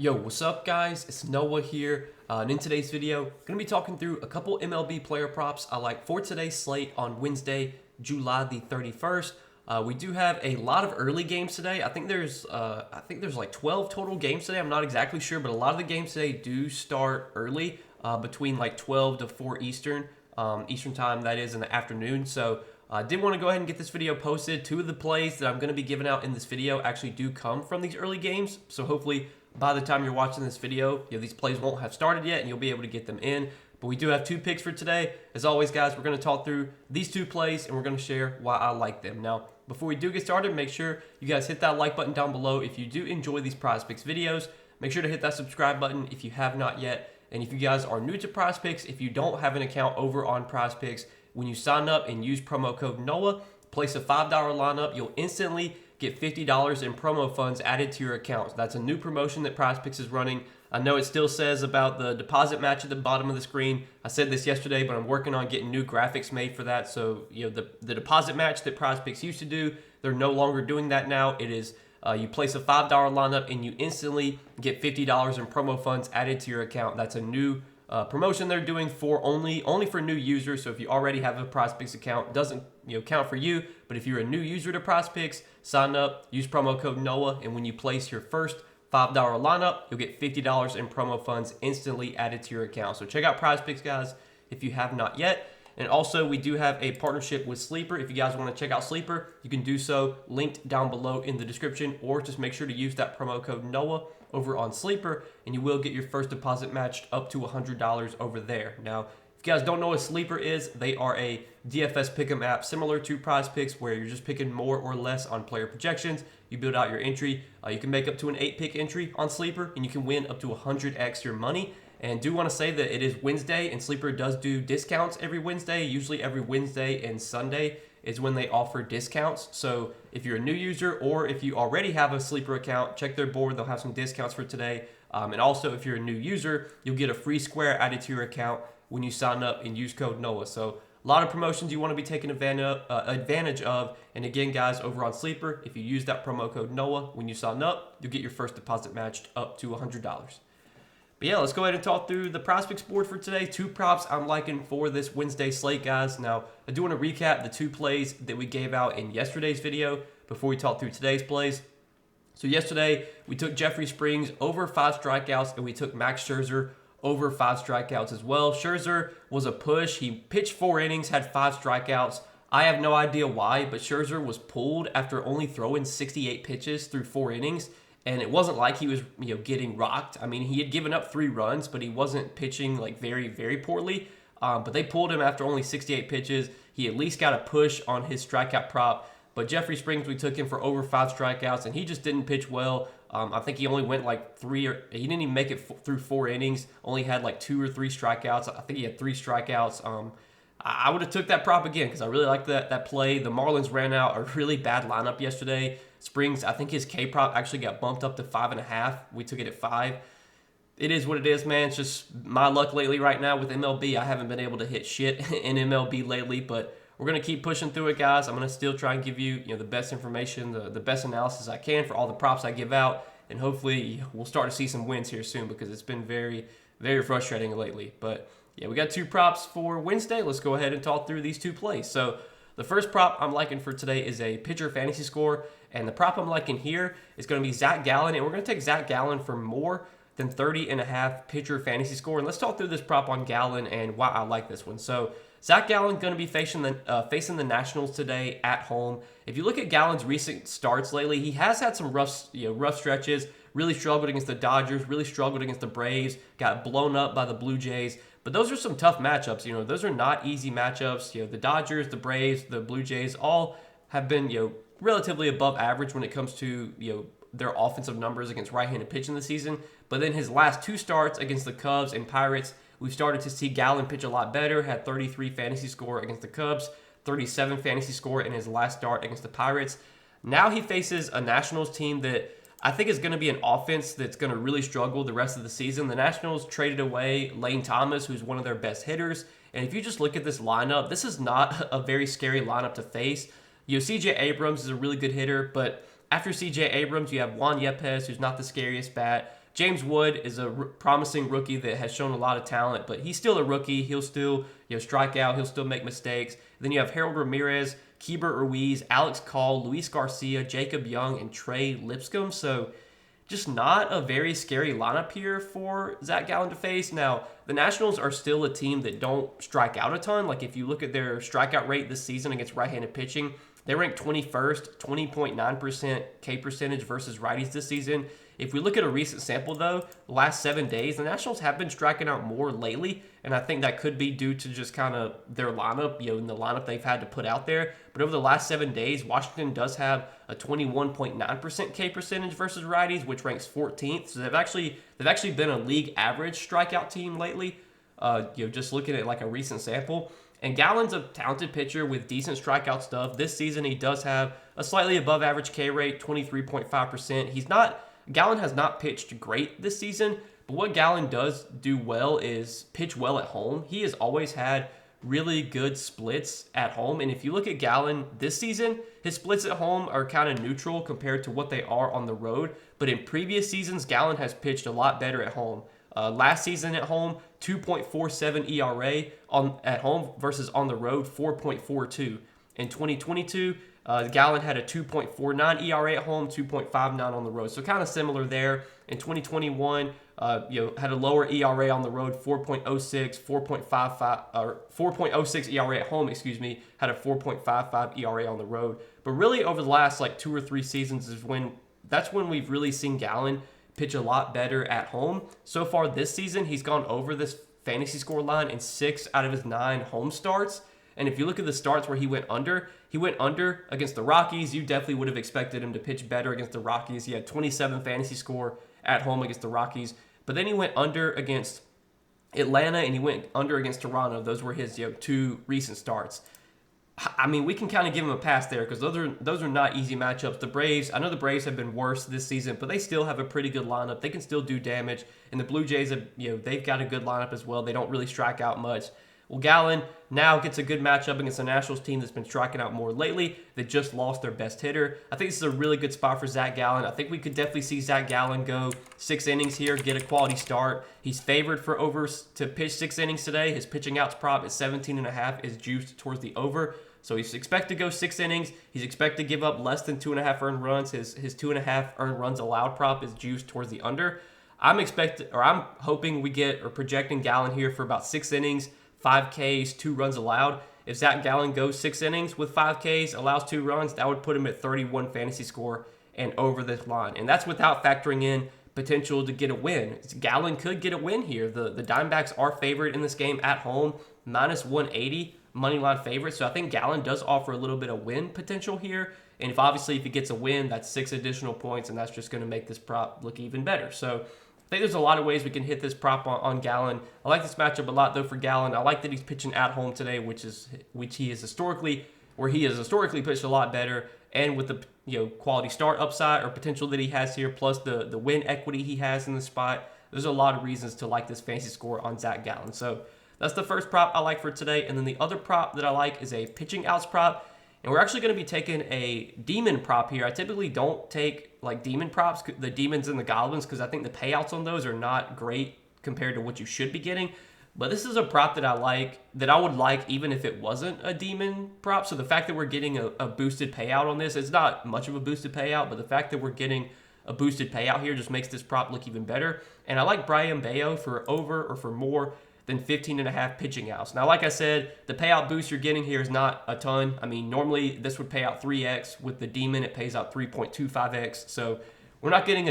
Yo, what's up guys? It's Noah here, and in today's video, I'm going to be talking through a couple MLB player props I like for today's slate on Wednesday, July the 31st. We do have a lot of early games today. I think there's like 12 total games today. I'm not exactly sure, but a lot of the games today do start early, between like 12 to 4 Eastern, Eastern time, that is in the afternoon. So I did want to go ahead and get this video posted. Two of the plays that I'm going to be giving out in this video actually do come from these early games, so hopefully by the time you're watching this video, these plays won't have started yet and you'll be able to get them in. But we do have two picks for today. As always, guys, we're going to talk through these two plays and we're going to share why I like them. Now, before we do get started, make sure you guys hit that like button down below if you do enjoy these Prizepicks videos. Make sure to hit that subscribe button if you have not yet. And if you guys are new to Prizepicks, if you don't have an account over on Prizepicks, when you sign up and use promo code NOAH, place a $5 lineup, you'll instantly get $50 in promo funds added to your account. That's a new promotion that Prizepicks is running. I know it still says about the deposit match at the bottom of the screen. I said this yesterday, but I'm working on getting new graphics made for that. So, the deposit match that Prizepicks used to do, they're no longer doing that now. It is you place a $5 lineup and you instantly get $50 in promo funds added to your account. That's a new promotion they're doing for only for new users. So if you already have a Prizepicks account, doesn't count for you. But if you're a new user to Prizepicks, sign up, use promo code NOAH, and when you place your first $5 lineup, you'll get $50 in promo funds instantly added to your account. So check out Prizepicks, guys, if you have not yet. And also, we do have a partnership with Sleeper. If you guys want to check out Sleeper, you can do so, linked down below in the description, or just make sure to use that promo code NOAH over on Sleeper, and you will get your first deposit matched up to $100 over there. Now, if you guys don't know what Sleeper is, they are a DFS pick'em app similar to Prizepicks, where you're just picking more or less on player projections. You build out your entry. You can make up to an 8-pick entry on Sleeper, and you can win up to 100x your money. And do want to say that it is Wednesday, and Sleeper does do discounts every Wednesday. Usually every Wednesday and Sunday is when they offer discounts. So if you're a new user or if you already have a Sleeper account, check their board. They'll have some discounts for today. And also, if you're a new user, you'll get a free square added to your account when you sign up and use code NOAH. So a lot of promotions you want to be taking advantage of. And again, guys, over on Sleeper, if you use that promo code NOAH when you sign up, you'll get your first deposit matched up to $100. But yeah, let's go ahead and talk through the Prizepicks board for today. Two props I'm liking for this Wednesday slate, guys. Now, I do want to recap the two plays that we gave out in yesterday's video before we talk through today's plays. So yesterday, we took Jeffrey Springs over 5 strikeouts, and we took Max Scherzer over 5 strikeouts as well. Scherzer was a push. He pitched 4 innings, had 5 strikeouts. I have no idea why, but Scherzer was pulled after only throwing 68 pitches through 4 innings. And it wasn't like he was, getting rocked. I mean, he had given up 3 runs, but he wasn't pitching like very, very poorly. But they pulled him after only 68 pitches. He at least got a push on his strikeout prop. But Jeffrey Springs, we took him for over 5 strikeouts, and he just didn't pitch well. I think he only went like he didn't even make it through 4 innings. Only had like 2 or 3 strikeouts. I think he had 3 strikeouts. I would have took that prop again because I really like that play. The Marlins ran out a really bad lineup yesterday. Springs, I think his K prop actually got bumped up to 5.5. We took it at 5. It is what it is, man. It's just my luck lately right now with MLB. I haven't been able to hit shit in MLB lately, but we're going to keep pushing through it, guys. I'm going to still try and give you, the best information, the best analysis I can for all the props I give out, and hopefully we'll start to see some wins here soon because it's been very, very frustrating lately. But yeah, we got 2 props for Wednesday. Let's go ahead and talk through these 2 plays. So the first prop I'm liking for today is a pitcher fantasy score, and the prop I'm liking here is going to be Zach Gallen, and we're going to take Zach Gallen for more than 30.5 pitcher fantasy score. And let's talk through this prop on Gallen and why I like this one. So Zach Gallen going to be facing the Nationals today at home. If you look at Gallen's recent starts lately, he has had some rough stretches. Really struggled against the Dodgers. Really struggled against the Braves. Got blown up by the Blue Jays. But those are some tough matchups. Those are not easy matchups. The Dodgers, the Braves, the Blue Jays all have been relatively above average when it comes to their offensive numbers against right-handed pitching this season. But then his last 2 starts against the Cubs and Pirates, we've started to see Gallen pitch a lot better. Had 33 fantasy score against the Cubs, 37 fantasy score in his last start against the Pirates. Now he faces a Nationals team that I think is going to be an offense that's going to really struggle the rest of the season. The Nationals traded away Lane Thomas, who's one of their best hitters. And if you just look at this lineup, this is not a very scary lineup to face. C.J. Abrams is a really good hitter, but after C.J. Abrams, you have Juan Yepez, who's not the scariest bat. James Wood is a promising rookie that has shown a lot of talent, but he's still a rookie. He'll still strike out. He'll still make mistakes. Then you have Harold Ramirez, Keibert Ruiz, Alex Call, Luis Garcia, Jacob Young, and Trey Lipscomb. So just not a very scary lineup here for Zach Gallen to face. Now, the Nationals are still a team that don't strike out a ton. Like if you look at their strikeout rate this season against right-handed pitching, they ranked 21st, 20.9% K percentage versus righties this season. If we look at a recent sample, though, the last 7 days, the Nationals have been striking out more lately, and I think that could be due to just kind of their lineup, in the lineup they've had to put out there. But over the last 7 days, Washington does have a 21.9% K percentage versus righties, which ranks 14th. So they've actually been a league average strikeout team lately. Just looking at like a recent sample. And Gallen's a talented pitcher with decent strikeout stuff. This season, he does have a slightly above average K rate, 23.5%. Gallen has not pitched great this season, but what Gallen does do well is pitch well at home. He has always had really good splits at home. And if you look at Gallen this season, his splits at home are kind of neutral compared to what they are on the road. But in previous seasons, Gallen has pitched a lot better at home. Last season at home, 2.47 ERA at home versus on the road, 4.42. In 2022, Gallen had a 2.49 ERA at home, 2.59 on the road. So kind of similar there. In 2021, had a lower ERA on the road, 4.06, 4.06 ERA at home, had a 4.55 ERA on the road. But really over the last like 2 or 3 seasons that's when we've really seen Gallen pitch a lot better at home. So far this season, he's gone over this fantasy score line in 6 out of his 9 home starts. And if you look at the starts where he went under against the Rockies. You definitely would have expected him to pitch better against the Rockies. He had 27 fantasy score at home against the Rockies. But then he went under against Atlanta and he went under against Toronto. Those were his 2 recent starts. I mean, we can kind of give him a pass there because those are not easy matchups. The Braves, I know the Braves have been worse this season, but they still have a pretty good lineup. They can still do damage. And the Blue Jays, they've got a good lineup as well. They don't really strike out much. Well, Gallen now gets a good matchup against the Nationals team that's been striking out more lately. They just lost their best hitter. I think this is a really good spot for Zach Gallen. I think we could definitely see Zach Gallen go 6 innings here, get a quality start. He's favored for overs to pitch 6 innings today. His pitching outs prop at 17.5 is juiced towards the over. So he's expected to go 6 innings. He's expected to give up less than 2.5 earned runs. His 2.5 earned runs allowed prop is juiced towards the under. I'm hoping we get or projecting Gallen here for about 6 innings, 5 Ks, 2 runs allowed. If Zach Gallen goes 6 innings with 5 Ks, allows 2 runs, that would put him at 31 fantasy score and over this line. And that's without factoring in potential to get a win. Gallen could get a win here. The Diamondbacks are favored in this game at home, minus 180 money line favorite. So I think Gallen does offer a little bit of win potential here. And if he gets a win, that's 6 additional points, and that's just going to make this prop look even better. So I think there's a lot of ways we can hit this prop on Gallen. I like this matchup a lot, though, for Gallen. I like that he's pitching at home today, where he has historically pitched a lot better, and with the quality start upside or potential that he has here, plus the win equity he has in the spot. There's a lot of reasons to like this fantasy score on Zach Gallen. So that's the first prop I like for today. And then the other prop that I like is a pitching outs prop. And we're actually going to be taking a demon prop here. I typically don't take like demon props, the demons and the goblins, because I think the payouts on those are not great compared to what you should be getting. But this is a prop that I would like even if it wasn't a demon prop. So the fact that we're getting a boosted payout on this, it's not much of a boosted payout, but the fact that we're getting a boosted payout here just makes this prop look even better. And I like Brian Bayo for over or for more than 15.5 pitching outs. Now, like I said, the payout boost you're getting here is not a ton. I mean, normally this would pay out 3x. With the demon, it pays out 3.25x. So we're not getting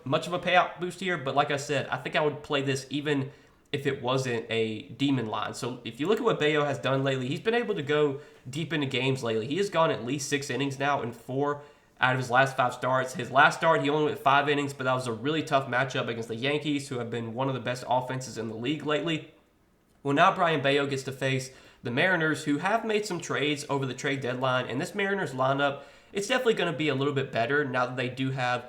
much of a payout boost here. But like I said, I think I would play this even if it wasn't a demon line. So if you look at what Bayo has done lately, he's been able to go deep into games lately. He has gone at least 6 innings now in 4 out of his last 5 starts. His last start, he only went 5 innings, but that was a really tough matchup against the Yankees, who have been one of the best offenses in the league lately. Well, now Brian Bayo gets to face the Mariners, who have made some trades over the trade deadline. And this Mariners lineup, it's definitely going to be a little bit better now that they do have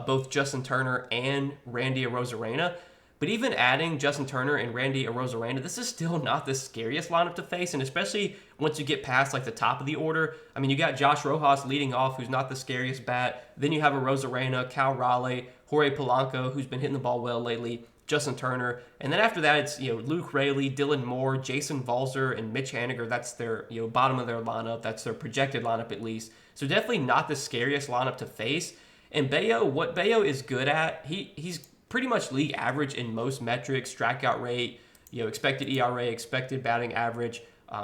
both Justin Turner and Randy Arozarena. But even adding Justin Turner and Randy Arozarena, this is still not the scariest lineup to face, and especially once you get past like the top of the order. I mean, you got Josh Rojas leading off, who's not the scariest bat. Then you have Arozarena, Cal Raleigh, Jorge Polanco, who's been hitting the ball well lately, Justin Turner, and then after that it's Luke Raley, Dylan Moore, Jason Valzer, and Mitch Haniger. That's their bottom of their lineup. That's their projected lineup at least. So definitely not the scariest lineup to face. And Bello, what Bello is good at, he's pretty much league average in most metrics: strikeout rate, expected ERA, expected batting average,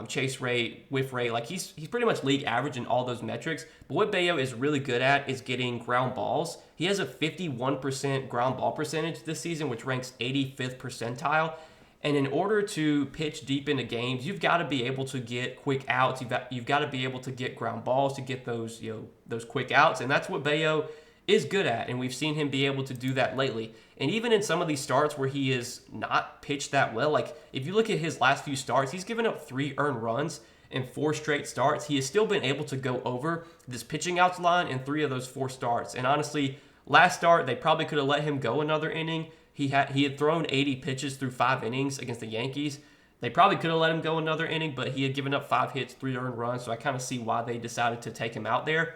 chase rate, whiff rate. Like he's pretty much league average in all those metrics. But what Bello is really good at is getting ground balls. He has a 51% ground ball percentage this season, which ranks 85th percentile. And in order to pitch deep into games, you've got to be able to get quick outs. You've got to be able to get ground balls to get those those quick outs, and that's what Bello is good at. And we've seen him be able to do that lately. And even in some of these starts where he is not pitched that well, like if you look at his last few starts, he's given up 3 earned runs in 4 straight starts. He has still been able to go over this pitching outs line in 3 of those 4 starts. And honestly, last start they probably could have let him go another inning. He had thrown 80 pitches through 5 innings against the Yankees. They probably could have let him go another inning, but he had given up 5 hits, 3 earned runs, so I kind of see why they decided to take him out there.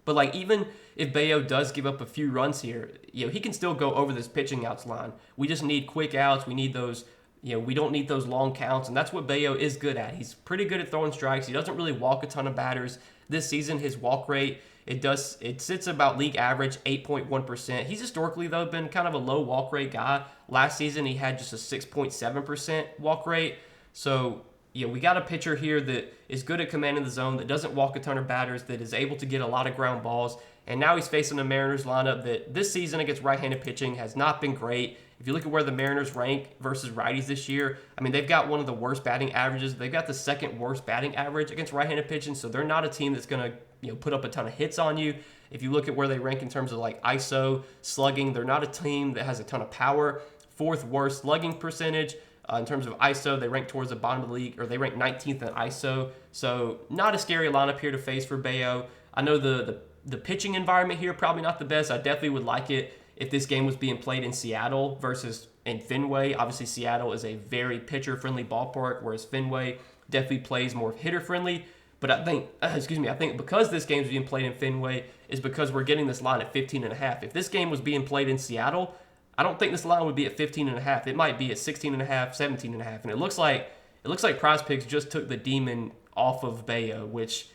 But like even if Bello does give up a few runs here, he can still go over this pitching outs line. We just need quick outs. We need those, we don't need those long counts, and that's what Bello is good at. He's pretty good at throwing strikes. He doesn't really walk a ton of batters. This season, his walk rate, it sits about league average, 8.1%. He's historically, though, been kind of a low walk rate guy. Last season, he had just a 6.7% walk rate. So, we got a pitcher here that is good at commanding the zone, that doesn't walk a ton of batters, that is able to get a lot of ground balls. And now he's facing a Mariners lineup that this season against right-handed pitching has not been great. If you look at where the Mariners rank versus righties this year, I mean, they've got one of the worst batting averages. They've got the 2nd worst batting average against right-handed pitching, so they're not a team that's going to put up a ton of hits on you. If you look at where they rank in terms of like ISO, slugging, they're not a team that has a ton of power. 4th worst slugging percentage. In terms of ISO, they rank towards the bottom of the league, or they rank 19th in ISO. So not a scary lineup here to face for Bello. I know the pitching environment here, probably not the best. I definitely would like it if this game was being played in Seattle versus in Fenway. Obviously, Seattle is a very pitcher-friendly ballpark, whereas Fenway definitely plays more hitter-friendly. But I think, I think because this game is being played in Fenway is because we're getting this line at 15.5. If this game was being played in Seattle, I don't think this line would be at 15.5. It might be at 16.5, 17.5. And it looks like Prizepicks just took the demon off of Bello, which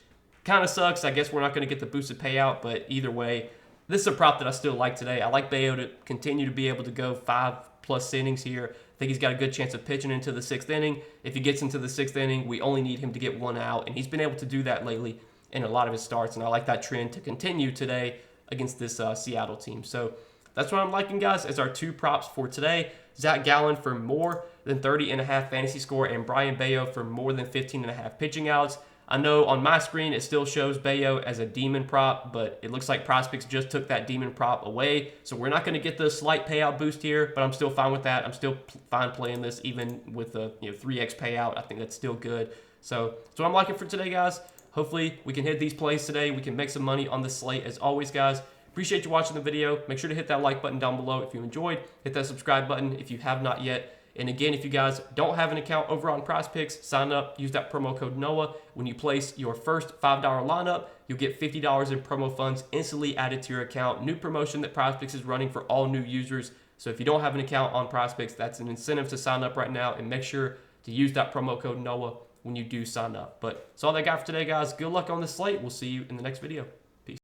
kind of sucks. I guess we're not going to get the boosted payout, but either way, this is a prop that I still like today. I like Bello to continue to be able to go 5+ innings here. I think he's got a good chance of pitching into the 6th inning. If he gets into the 6th inning, we only need him to get 1 out, and he's been able to do that lately in a lot of his starts, and I like that trend to continue today against this Seattle team. So that's what I'm liking, guys, as our 2 props for today. Zach Gallen for more than 30.5 fantasy score, and Brian Bello for more than 15.5 pitching outs. I know on my screen it still shows Bello as a demon prop, but it looks like Prizepicks just took that demon prop away. So we're not going to get the slight payout boost here, but I'm still fine with that. I'm still fine playing this even with a 3x payout. I think that's still good. So that's what I'm liking for today, guys. Hopefully we can hit these plays today. We can make some money on this slate as always, guys. Appreciate you watching the video. Make sure to hit that like button down below if you enjoyed. Hit that subscribe button if you have not yet. And again, if you guys don't have an account over on Prizepicks, sign up, use that promo code NOAH. When you place your first $5 lineup, you'll get $50 in promo funds instantly added to your account. New promotion that Prizepicks is running for all new users. So if you don't have an account on Prizepicks, that's an incentive to sign up right now, and make sure to use that promo code NOAH when you do sign up. But that's all I got for today, guys. Good luck on this slate. We'll see you in the next video.